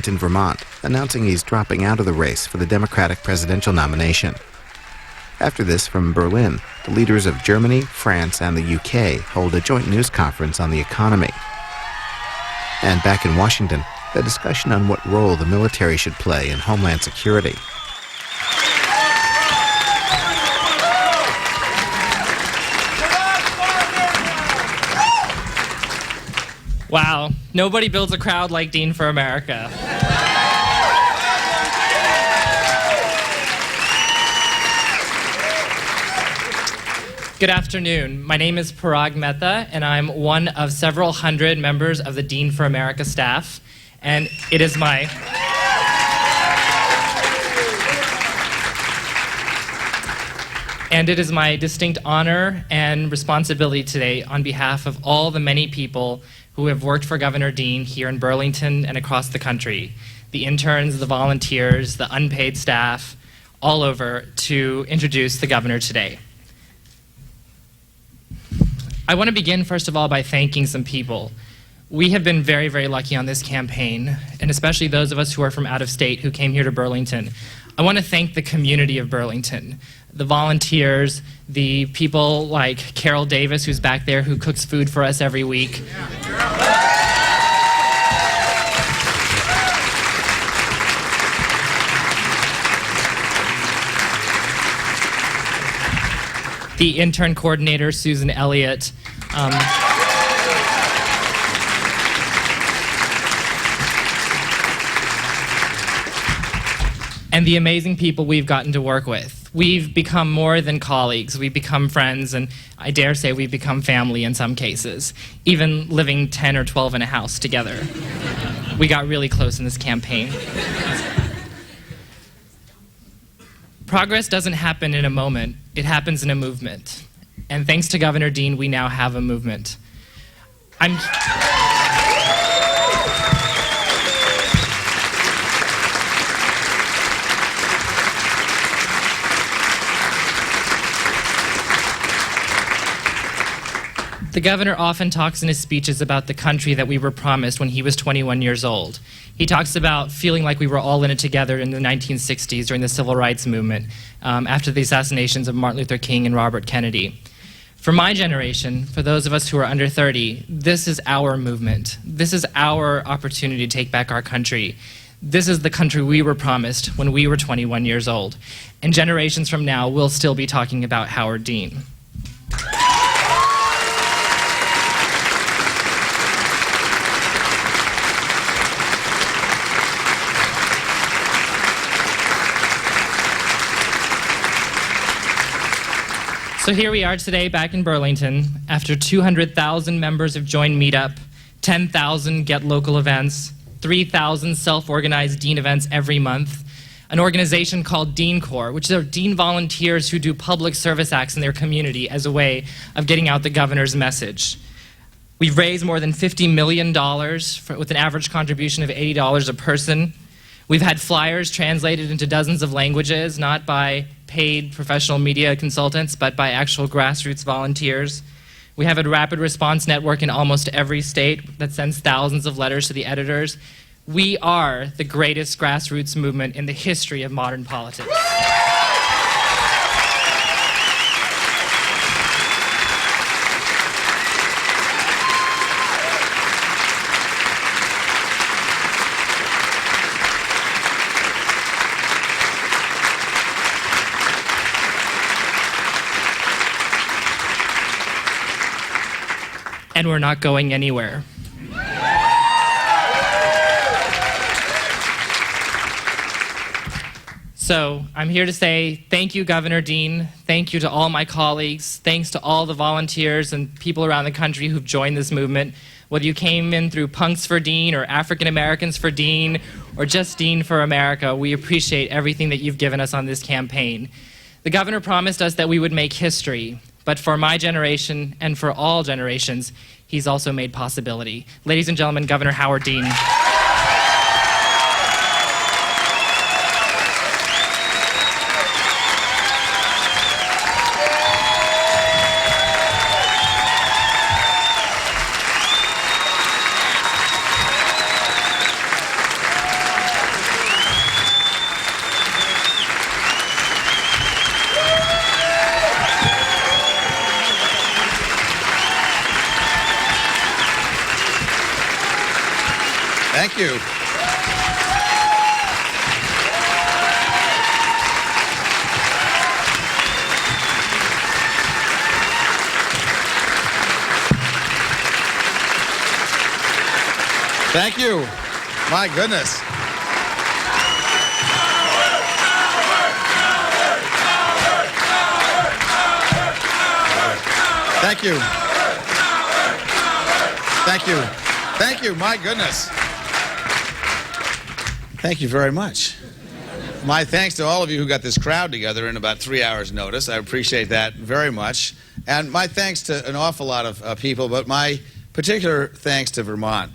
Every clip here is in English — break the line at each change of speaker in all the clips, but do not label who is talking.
Burlington, Vermont, announcing he's dropping out of the race for the Democratic presidential nomination. After this, from Berlin, the leaders of Germany, France, and the UK hold a joint news conference on the economy. And back in Washington, a discussion on what role the military should play in homeland security.
Wow, nobody builds a crowd like Dean for America. Good afternoon. My name is Parag Mehta, and I'm one of several hundred members of the Dean for America staff. And it is my distinct honor and responsibility today on behalf of all the many people who have worked for Governor Dean here in Burlington and across the country, the interns, the volunteers, the unpaid staff, all over, to introduce the governor today. I want to begin, first of all, by thanking some people. We have been very, very lucky on this campaign, and especially those of us who are from out of state who came here to Burlington. I want to thank the community of Burlington, the volunteers, the people like Carol Davis, who's back there, who cooks food for us every week. The intern coordinator, Susan Elliott. And the amazing people we've gotten to work with. We've become more than colleagues. We've become friends, and I dare say we've become family in some cases, even living 10 or 12 in a house together. We got really close in this campaign. Progress doesn't happen in a moment, it happens in a movement. And thanks to Governor Dean, we now have a movement. The governor often talks in his speeches about the country that we were promised when he was 21 years old. He talks about feeling like we were all in it together in the 1960s during the Civil Rights Movement, after the assassinations of Martin Luther King and Robert Kennedy. For my generation, for those of us who are under 30, this is our movement. This is our opportunity to take back our country. This is the country we were promised when we were 21 years old. And generations from now, we'll still be talking about Howard Dean. So here we are today back in Burlington. After 200,000 members have joined Meetup, 10,000 Get Local events, 3,000 self-organized Dean events every month, an organization called Dean Corps, which are Dean volunteers who do public service acts in their community as a way of getting out the governor's message. We've raised more than $50 million with an average contribution of $80 a person. We've had flyers translated into dozens of languages, not by paid professional media consultants, but by actual grassroots volunteers. We have a rapid response network in almost every state that sends thousands of letters to the editors. We are the greatest grassroots movement in the history of modern politics. And we're not going anywhere. So I'm here to say thank you, Governor Dean. Thank you to all my colleagues. Thanks to all the volunteers and people around the country who've joined this movement. Whether you came in through Punks for Dean or African Americans for Dean or just Dean for America, we appreciate everything that you've given us on this campaign. The governor promised us that we would make history, but for my generation and for all generations, he's also made possibility. Ladies and gentlemen, Governor Howard Dean.
Thank you. Thank you. My goodness. Thank you. Thank you. Thank you. My goodness. Thank you very much. My thanks to all of you who got this crowd together in about 3 hours' notice. I appreciate that very much. And my thanks to an awful lot of people, but my particular thanks to Vermont.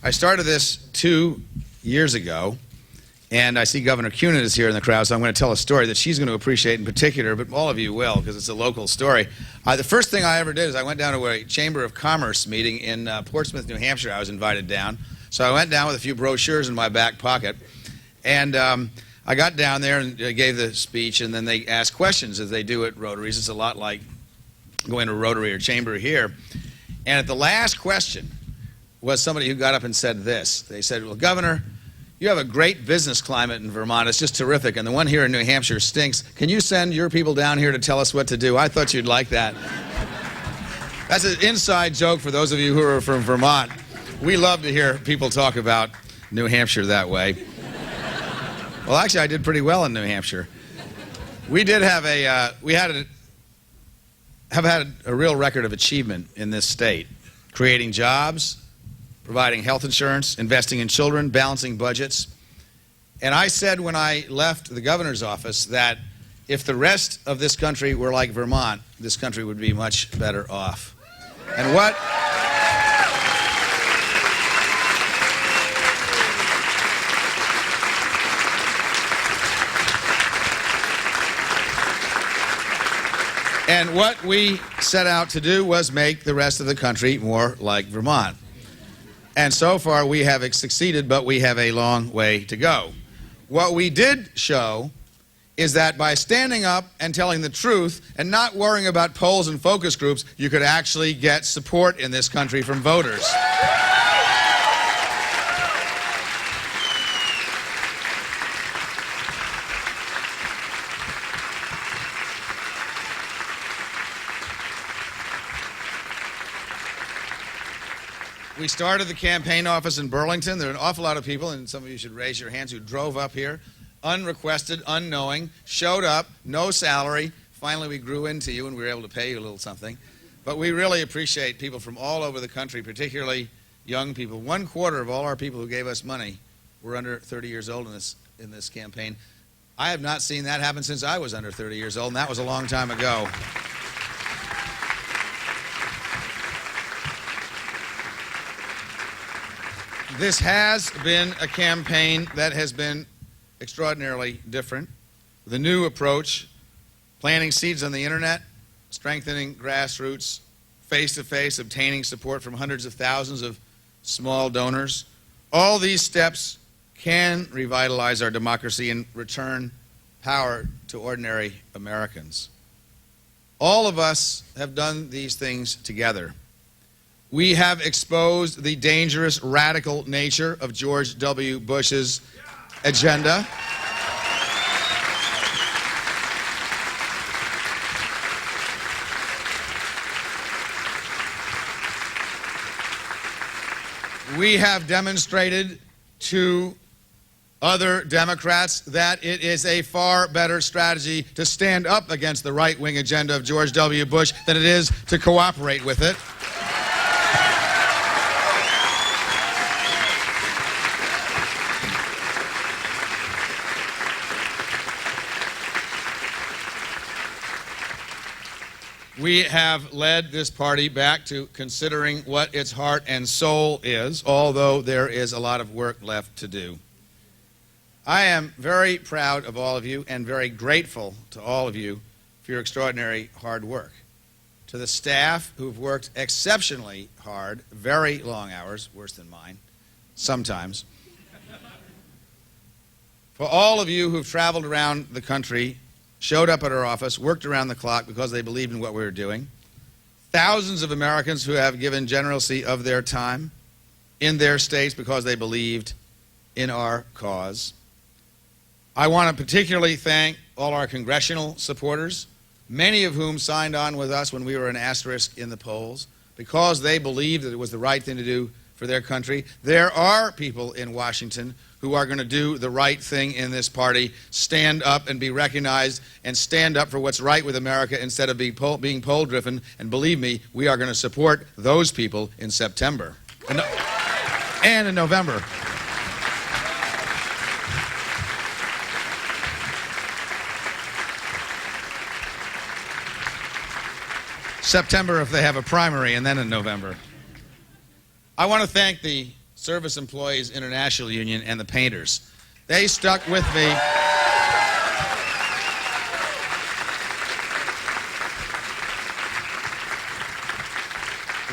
I started this 2 years ago, and I see Governor Cunit is here in the crowd, so I'm going to tell a story that she's going to appreciate in particular, but all of you will, because it's a local story. The first thing I ever did is I went down to a Chamber of Commerce meeting in Portsmouth, New Hampshire. I was invited down. So I went down with a few brochures in my back pocket, and I got down there and gave the speech, and then they asked questions as they do at Rotaries. It's a lot like going to Rotary or Chamber here. And at the last question was somebody who got up and said this. They said, well, Governor, you have a great business climate in Vermont. It's just terrific. And the one here in New Hampshire stinks. Can you send your people down here to tell us what to do? I thought you'd like that. That's an inside joke for those of you who are from Vermont. We love to hear people talk about New Hampshire that way. Well, actually, I did pretty well in New Hampshire. We did have have had a real record of achievement in this state, creating jobs, providing health insurance, investing in children, balancing budgets. And I said when I left the governor's office that if the rest of this country were like Vermont, this country would be much better off. And what? And what we set out to do was make the rest of the country more like Vermont. And so far we have succeeded, but we have a long way to go. What we did show is that by standing up and telling the truth and not worrying about polls and focus groups, you could actually get support in this country from voters. We started the campaign office in Burlington. There are an awful lot of people, and some of you should raise your hands, who drove up here, unrequested, unknowing, showed up, no salary. Finally, we grew into you, and we were able to pay you a little something. But we really appreciate people from all over the country, particularly young people. 1/4 of all our people who gave us money were under 30 years old in this campaign. I have not seen that happen since I was under 30 years old, and that was a long time ago. This has been a campaign that has been extraordinarily different. The new approach, planting seeds on the internet, strengthening grassroots, face-to-face, obtaining support from hundreds of thousands of small donors. All these steps can revitalize our democracy and return power to ordinary Americans. All of us have done these things together. We have exposed the dangerous, radical nature of George W. Bush's agenda. We have demonstrated to other Democrats that it is a far better strategy to stand up against the right-wing agenda of George W. Bush than it is to cooperate with it. We have led this party back to considering what its heart and soul is, although there is a lot of work left to do. I am very proud of all of you and very grateful to all of you for your extraordinary hard work. To the staff who've worked exceptionally hard, very long hours, worse than mine, sometimes. For all of you who've traveled around the country, showed up at our office, worked around the clock because they believed in what we were doing. Thousands of Americans who have given generously of their time. in their states because they believed in our cause. I want to particularly thank all our congressional supporters, many of whom signed on with us when we were an asterisk in the polls because they believed that it was the right thing to do for their country. There are people in Washington who are going to do the right thing in this party, stand up and be recognized, and stand up for what's right with America instead of being poll-driven. And believe me, we are going to support those people in September and in November. September if they have a primary, and then in November. I want to thank the Service Employees International Union and the painters. They stuck with me.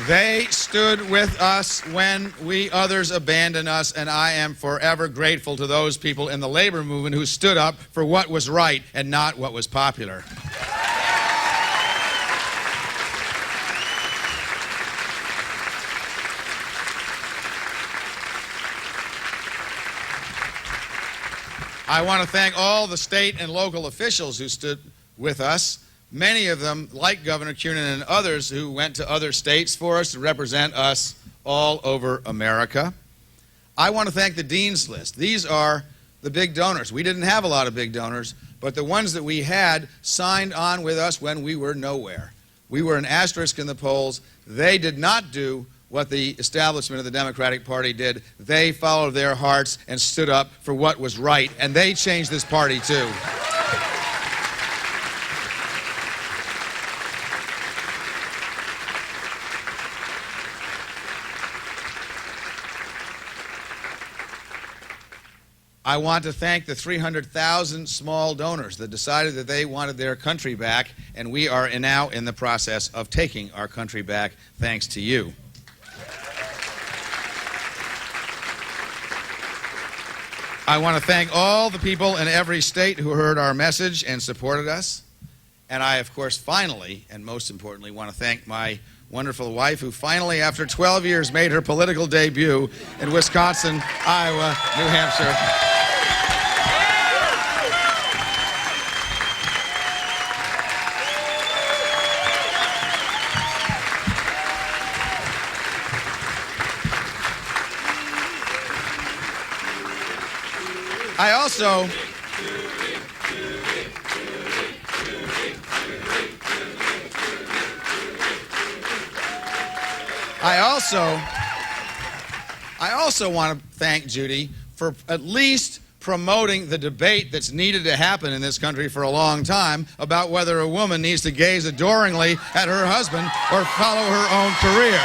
They stood with us when we others abandoned us, and I am forever grateful to those people in the labor movement who stood up for what was right and not what was popular. I want to thank all the state and local officials who stood with us, many of them, like Governor Cunin and others, who went to other states for us to represent us all over America. I want to thank the Dean's List. These are the big donors. We didn't have a lot of big donors, but the ones that we had signed on with us when we were nowhere. We were an asterisk in the polls. They did not do what the establishment of the Democratic Party did. They followed their hearts and stood up for what was right, and they changed this party too. I want to thank the 300,000 small donors that decided that they wanted their country back, and we are now in the process of taking our country back thanks to you. I want to thank all the people in every state who heard our message and supported us. And I, of course, finally, and most importantly, want to thank my wonderful wife, who finally, after 12 years, made her political debut in Wisconsin, Iowa, New Hampshire. I also want to thank Judy for at least promoting the debate that's needed to happen in this country for a long time about whether a woman needs to gaze adoringly at her husband or follow her own career.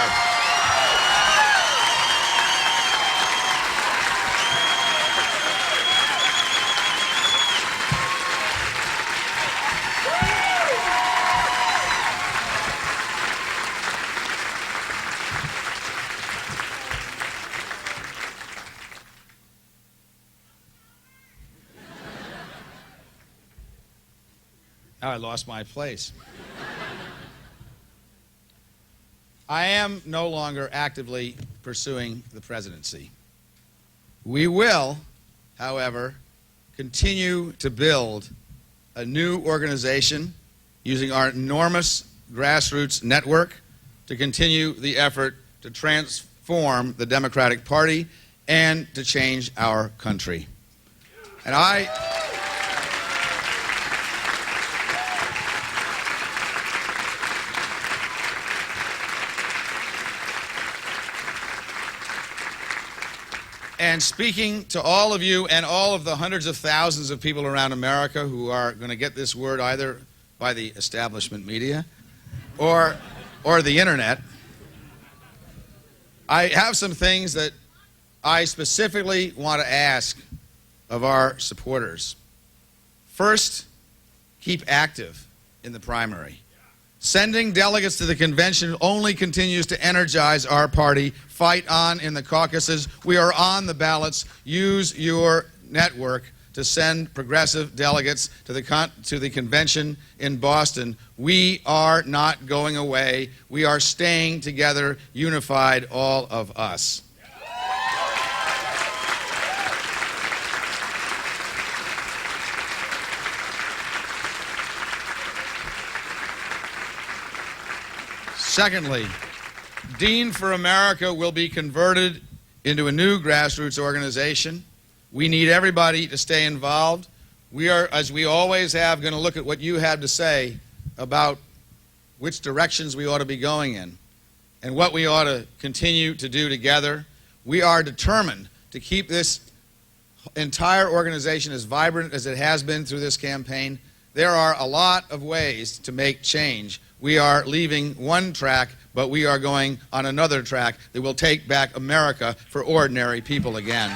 Now I lost my place. I am no longer actively pursuing the presidency. We will, however, continue to build a new organization using our enormous grassroots network to continue the effort to transform the Democratic Party and to change our country. And speaking to all of you and all of the hundreds of thousands of people around America who are going to get this word either by the establishment media or the internet, I have some things that I specifically want to ask of our supporters. First, keep active in the primary. Sending delegates to the convention only continues to energize our party. Fight on in the caucuses. We are on the ballots. Use your network to send progressive delegates to the convention in Boston. We are not going away. We are staying together, unified, all of us. Secondly, Dean for America will be converted into a new grassroots organization. We need everybody to stay involved. We are, as we always have, going to look at what you have to say about which directions we ought to be going in and what we ought to continue to do together. We are determined to keep this entire organization as vibrant as it has been through this campaign. There are a lot of ways to make change. We are leaving one track, but we are going on another track that will take back America for ordinary people again.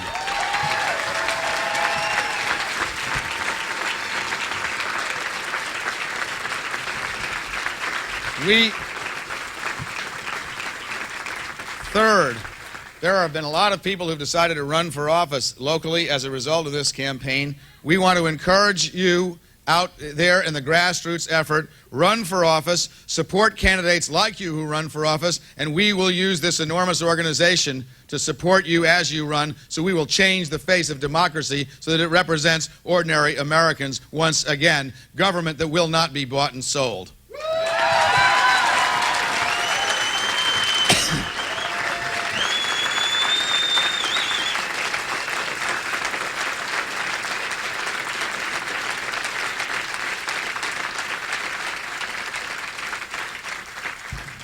Third, there have been a lot of people who've decided to run for office locally as a result of this campaign. We want to encourage you out there in the grassroots effort. Run for office, support candidates like you who run for office, and we will use this enormous organization to support you as you run, so we will change the face of democracy so that it represents ordinary Americans once again. Government that will not be bought and sold.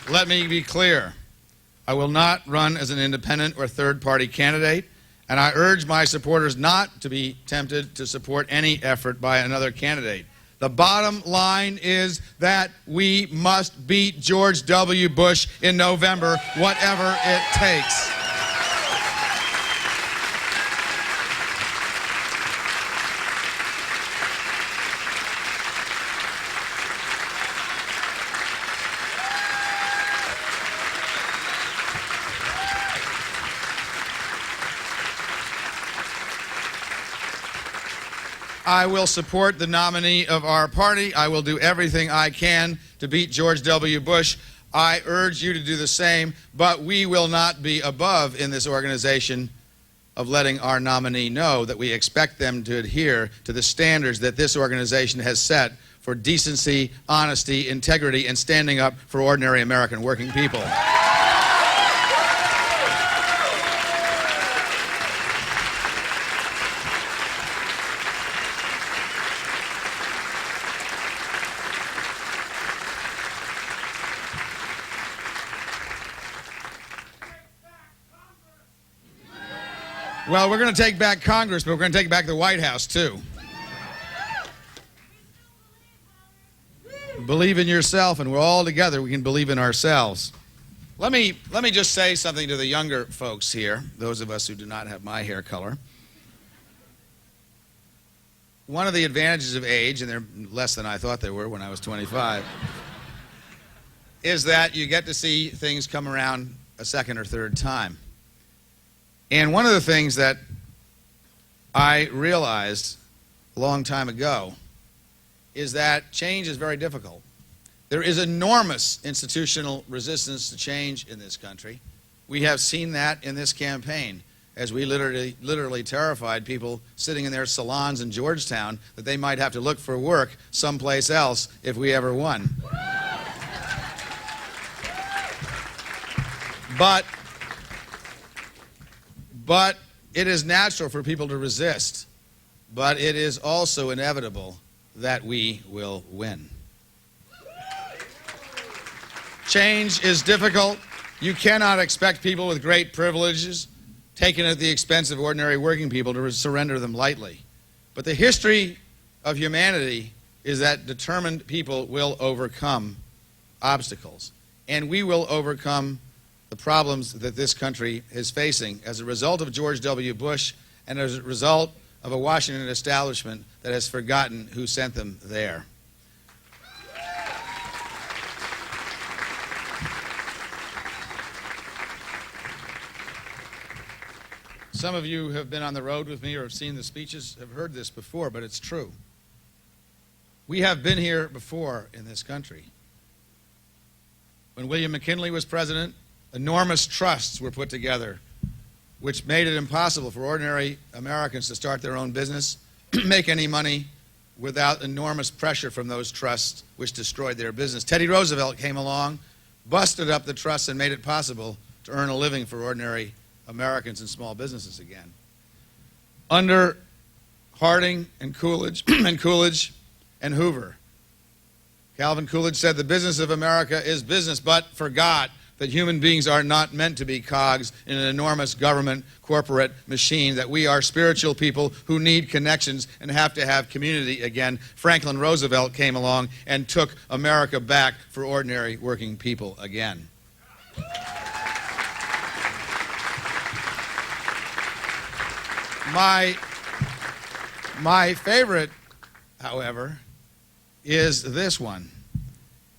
Let me be clear. I will not run as an independent or third-party candidate, and I urge my supporters not to be tempted to support any effort by another candidate. The bottom line is that we must beat George W. Bush in November, whatever it takes. I will support the nominee of our party. I will do everything I can to beat George W. Bush. I urge you to do the same, but we will not be above in this organization of letting our nominee know that we expect them to adhere to the standards that this organization has set for decency, honesty, integrity, and standing up for ordinary American working people. Well, we're going to take back Congress, but we're going to take back the White House, too. Believe in yourself, and we're all together. We can believe in ourselves. Let me just say something to the younger folks here, those of us who do not have my hair color. One of the advantages of age, and they're less than I thought they were when I was 25, is that you get to see things come around a second or third time. And one of the things that I realized a long time ago is that change is very difficult. There is enormous institutional resistance to change in this country. We have seen that in this campaign as we literally terrified people sitting in their salons in Georgetown that they might have to look for work someplace else if we ever won. But it is natural for people to resist, but it is also inevitable that we will win. Change is difficult. You cannot expect people with great privileges, taken at the expense of ordinary working people, to surrender them lightly. But the history of humanity is that determined people will overcome obstacles, and we will overcome the problems that this country is facing as a result of George W. Bush and as a result of a Washington establishment that has forgotten who sent them there. Some of you who have been on the road with me or have seen the speeches have heard this before, but it's true. We have been here before in this country. When William McKinley was president, enormous trusts were put together, which made it impossible for ordinary Americans to start their own business, make any money without enormous pressure from those trusts, which destroyed their business. Teddy Roosevelt came along busted up the trusts and made it possible to earn a living for ordinary Americans and small businesses again. Under Harding and Coolidge and Hoover, Calvin Coolidge said, "The business of America is business," but forgot that human beings are not meant to be cogs in an enormous government corporate machine, that we are spiritual people who need connections and have to have community again. Franklin Roosevelt came along and took America back for ordinary working people again. My favorite, however, is this one.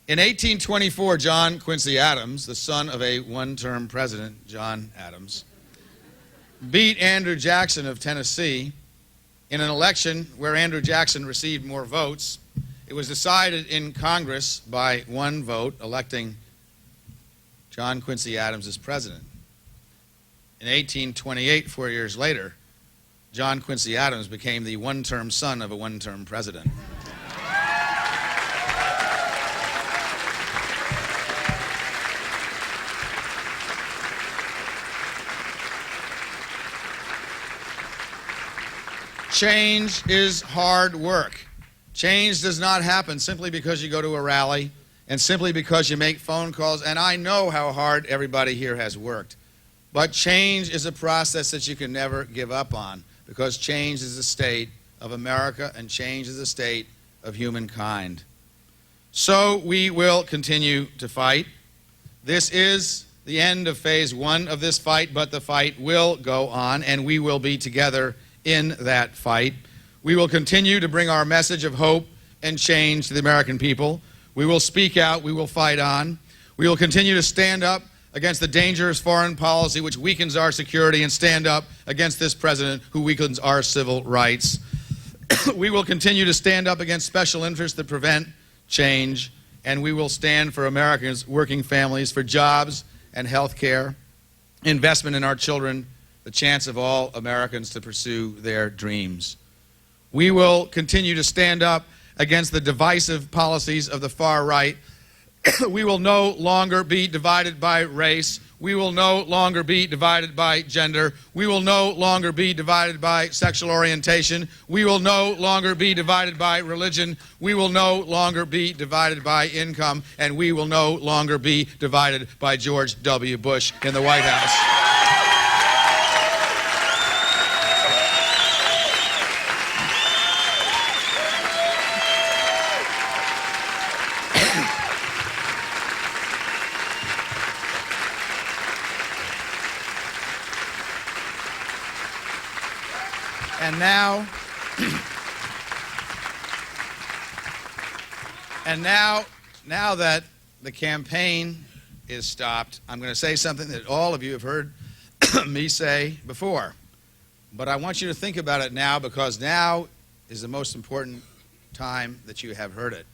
In 1824, John Quincy Adams, the son of a one-term president, John Adams, beat Andrew Jackson of Tennessee in an election where Andrew Jackson received more votes. It was decided in Congress by one vote, electing John Quincy Adams as president. In 1828, 4 years later, John Quincy Adams became the one-term son of a one-term president. Change is hard work. Change does not happen simply because you go to a rally and simply because you make phone calls, and I know how hard everybody here has worked. But change is a process that you can never give up on, because change is the state of America and change is the state of humankind. So we will continue to fight. This is the end of phase one of this fight, but the fight will go on, and we will be together in that fight. We will continue to bring our message of hope and change to the American people. We will speak out. We will fight on. We will continue to stand up against the dangerous foreign policy which weakens our security, and stand up against this president who weakens our civil rights. We will continue to stand up against special interests that prevent change, and we will stand for Americans' working families, for jobs and health care, investment in our children, the chance of all Americans to pursue their dreams. We will continue to stand up against the divisive policies of the far right. We will no longer be divided by race. We will no longer be divided by gender. We will no longer be divided by sexual orientation. We will no longer be divided by religion. We will no longer be divided by income. And we will no longer be divided by George W. Bush in the White House. And now that the campaign is stopped, I'm going to say something that all of you have heard me say before. But I want you to think about it now, because now is the most important time that you have heard it.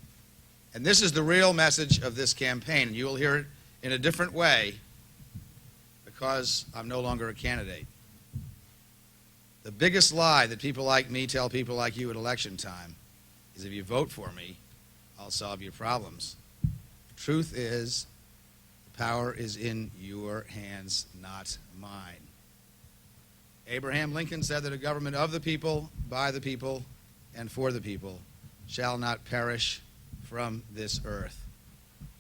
And this is the real message of this campaign. And you will hear it in a different way because I'm no longer a candidate. The biggest lie that people like me tell people like you at election time is, if you vote for me, I'll solve your problems. The truth is, the power is in your hands, not mine. Abraham Lincoln said that a government of the people, by the people, and for the people shall not perish from this earth.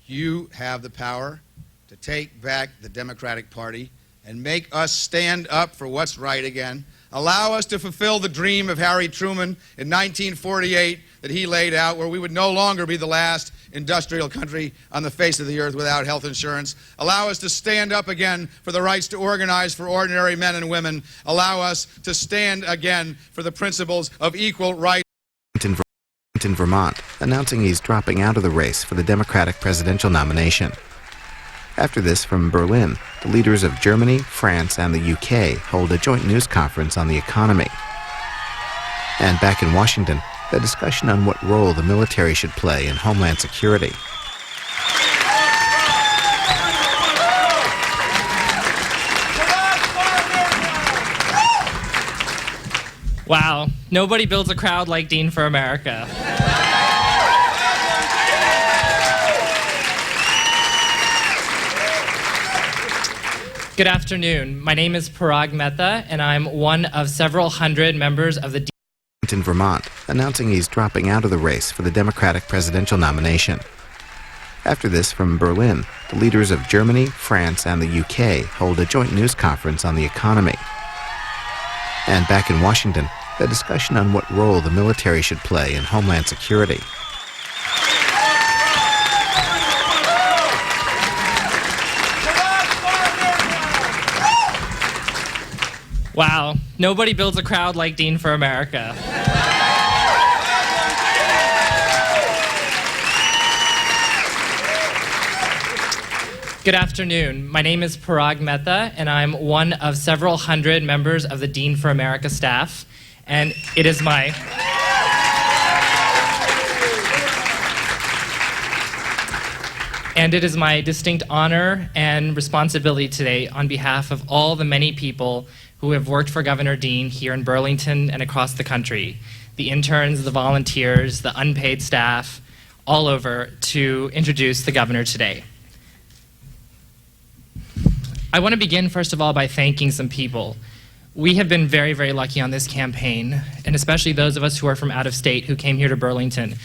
You have the power to take back the Democratic Party and make us stand up for what's right again. Allow us to fulfill the dream of Harry Truman in 1948 that he laid out, where we would no longer be the last industrial country on the face of the earth without health insurance. Allow us to stand up again for the rights to organize for ordinary men and women. Allow us to stand again for the principles of equal rights.
In Vermont, announcing he's dropping out of the race for the Democratic presidential nomination. After this, from Berlin, the leaders of Germany, France, and the UK hold a joint news conference on the economy. And back in Washington, a discussion on what role the military should play in homeland security.
Wow, nobody builds a crowd like Dean for America. Good afternoon. My name is Parag Mehta, and I'm one of several hundred members of the
in Vermont, announcing he's dropping out of the race for the Democratic presidential nomination. After this, from Berlin, the leaders of Germany, France, and the UK hold a joint news conference on the economy. And back in Washington, a discussion on what role the military should play in homeland security.
Wow, nobody builds a crowd like Dean for America. Good afternoon. My name is Parag Mehta, and I'm one of several hundred members of the Dean for America staff, and it is my distinct honor and responsibility today on behalf of all the many people who have worked for Governor Dean here in Burlington and across the country, the interns, the volunteers, the unpaid staff, all over, to introduce the governor today. I want to begin, first of all, by thanking some people. We have been very, very lucky on this campaign, and especially those of us who are from out of state who came here to Burlington.